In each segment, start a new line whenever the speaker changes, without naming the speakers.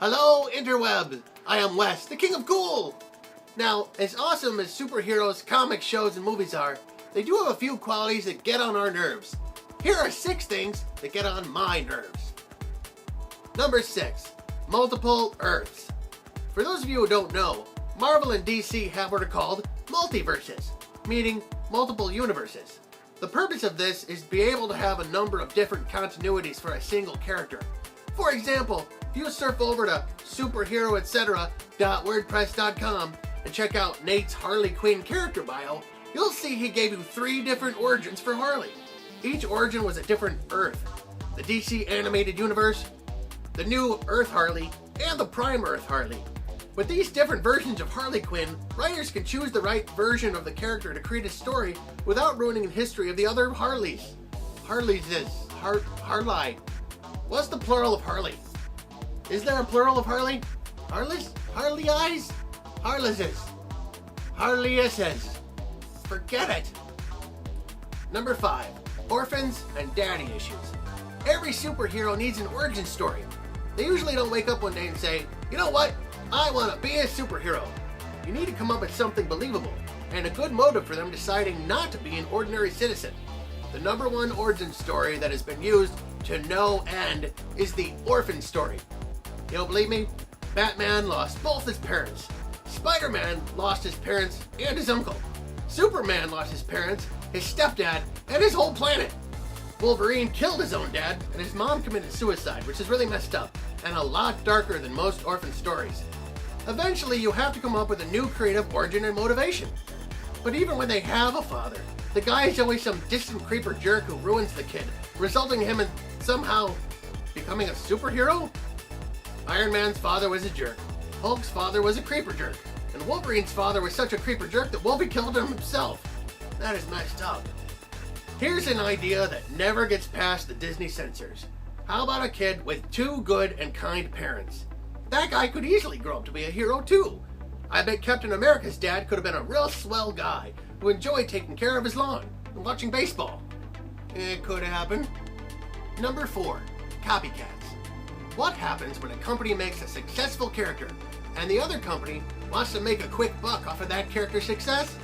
Hello, interweb! I am Wes, the king of cool! Now, as awesome as superheroes, comic shows, and movies are, they do have a few qualities that get on our nerves. Here are 6 things that get on my nerves. Number 6. Multiple Earths. For those of you who don't know, Marvel and DC have what are called multiverses, meaning multiple universes. The purpose of this is to be able to have a number of different continuities for a single character. For example, if you surf over to superheroetc.wordpress.com and check out Nate's Harley Quinn character bio, you'll see he gave you 3 different origins for Harley. Each origin was a different Earth. The DC animated universe, the new Earth Harley, and the Prime Earth Harley. With these different versions of Harley Quinn, writers can choose the right version of the character to create a story without ruining the history of the other Harleys. Harley. What's the plural of Harley? Is there a plural of Harley? Harleys? Harley-eyes? Harleses. Harleyesses. Forget it. Number 5. Orphans and daddy issues. Every superhero needs an origin story. They usually don't wake up one day and say, you know what? I want to be a superhero. You need to come up with something believable and a good motive for them deciding not to be an ordinary citizen. The number 1 origin story that has been used to no end is the orphan story. You don't believe me? Batman lost both his parents. Spider-Man lost his parents and his uncle. Superman lost his parents, his stepdad, and his whole planet. Wolverine killed his own dad, and his mom committed suicide, which is really messed up and a lot darker than most orphan stories. Eventually, you have to come up with a new creative origin and motivation. But even when they have a father, the guy is always some distant creeper jerk who ruins the kid, resulting in him in somehow becoming a superhero? Iron Man's father was a jerk, Hulk's father was a creeper jerk, and Wolverine's father was such a creeper jerk that Wolverine killed him himself. That is messed up. Here's an idea that never gets past the Disney censors. How about a kid with 2 good and kind parents? That guy could easily grow up to be a hero too. I bet Captain America's dad could have been a real swell guy who enjoyed taking care of his lawn and watching baseball. It could happen. Number 4. Copycats. What happens when a company makes a successful character and the other company wants to make a quick buck off of that character's success?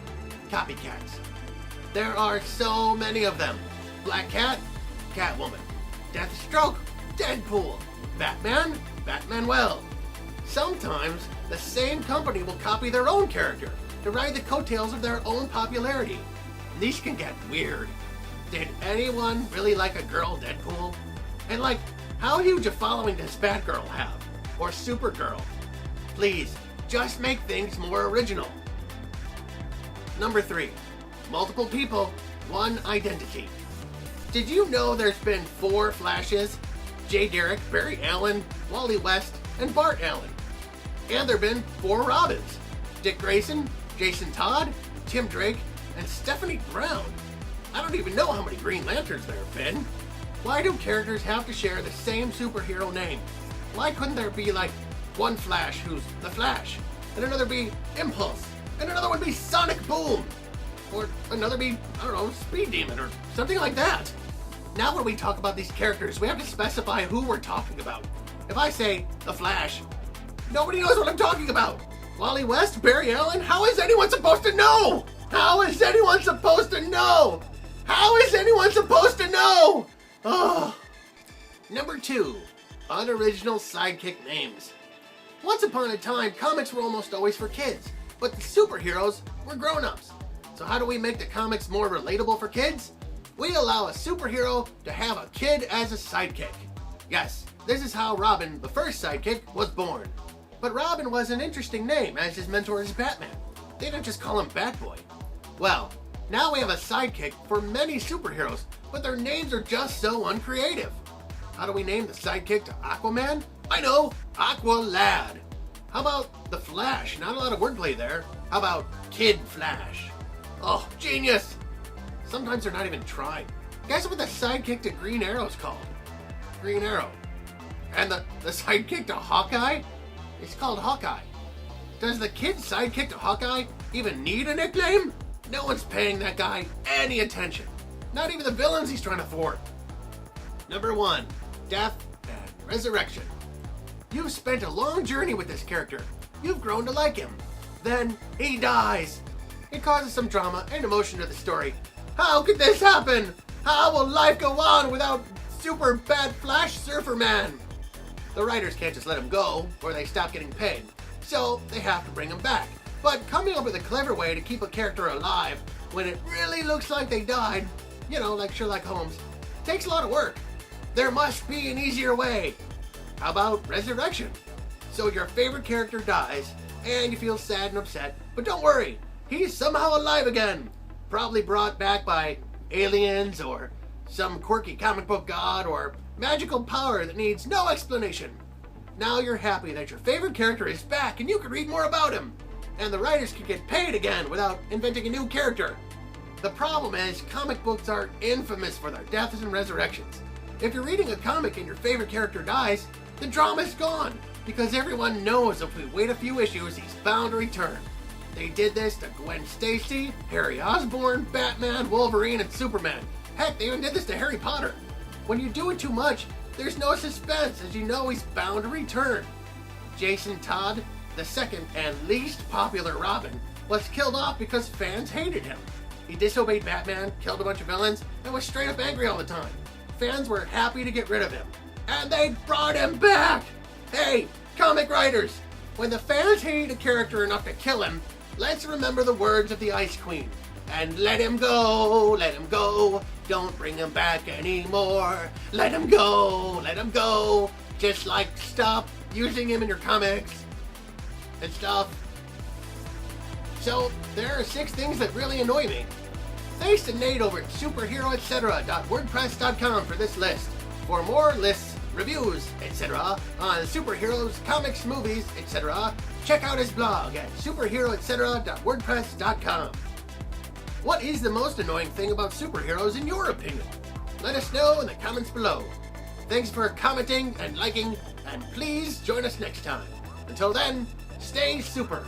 Copycats. There are so many of them. Black Cat, Catwoman. Deathstroke, Deadpool. Batman, Batmanuel. Sometimes the same company will copy their own character to ride the coattails of their own popularity. These can get weird. Did anyone really like a girl Deadpool? And how huge a following does Batgirl have? Or Supergirl? Please, just make things more original. Number 3. Multiple people, one identity. Did you know there's been 4 Flashes? Jay Garrick, Barry Allen, Wally West, and Bart Allen. And there have been 4 Robins. Dick Grayson, Jason Todd, Tim Drake, and Stephanie Brown. I don't even know how many Green Lanterns there have been. Why do characters have to share the same superhero name? Why couldn't there be one Flash who's the Flash, and another be Impulse, and another one be Sonic Boom, or another be, Speed Demon, or something like that? Now when we talk about these characters, we have to specify who we're talking about. If I say the Flash, nobody knows what I'm talking about. Wally West, Barry Allen, how is anyone supposed to know? How is anyone supposed to know? How is anyone supposed to know? Oh. Number 2, unoriginal sidekick names. Once upon a time, comics were almost always for kids, but the superheroes were grown-ups. So how do we make the comics more relatable for kids? We allow a superhero to have a kid as a sidekick. Yes, this is how Robin, the first sidekick, was born. But Robin was an interesting name, as his mentor is Batman. They didn't just call him Batboy. Well, now we have a sidekick for many superheroes, but their names are just so uncreative. How do we name the sidekick to Aquaman? I know, Aqualad. How about the Flash? Not a lot of wordplay there. How about Kid Flash? Oh, genius! Sometimes they're not even trying. Guess what the sidekick to Green Arrow's called? Green Arrow. And the sidekick to Hawkeye? It's called Hawkeye. Does the kid sidekick to Hawkeye even need a nickname? No one's paying that guy any attention. Not even the villains he's trying to thwart. Number 1, death and resurrection. You've spent a long journey with this character. You've grown to like him. Then he dies. It causes some drama and emotion to the story. How could this happen? How will life go on without super bad Flash Surfer Man? The writers can't just let him go or they stop getting paid. So they have to bring him back. But coming up with a clever way to keep a character alive when it really looks like they died, you know, like Sherlock Holmes, takes a lot of work. There must be an easier way. How about resurrection? So your favorite character dies, and you feel sad and upset, but don't worry, he's somehow alive again. Probably brought back by aliens or some quirky comic book god or magical power that needs no explanation. Now you're happy that your favorite character is back and you can read more about him. And the writers can get paid again without inventing a new character. The problem is, comic books are infamous for their deaths and resurrections. If you're reading a comic and your favorite character dies, the drama's gone, because everyone knows if we wait a few issues, he's bound to return. They did this to Gwen Stacy, Harry Osborn, Batman, Wolverine, and Superman. Heck, they even did this to Harry Potter. When you do it too much, there's no suspense, as you know he's bound to return. Jason Todd, the second and least popular Robin, was killed off because fans hated him. He disobeyed Batman, killed a bunch of villains, and was straight up angry all the time. Fans were happy to get rid of him. And they brought him back! Hey, comic writers! When the fans hate a character enough to kill him, let's remember the words of the Ice Queen. And let him go, don't bring him back anymore. Let him go. Just like stop using him in your comics and stuff. So, there are 6 things that really annoy me. Thanks to Nate over at superheroetc.wordpress.com for this list. For more lists, reviews, etc. on superheroes, comics, movies, etc., check out his blog at superheroetc.wordpress.com. What is the most annoying thing about superheroes in your opinion? Let us know in the comments below. Thanks for commenting and liking, and please join us next time. Until then, stay super.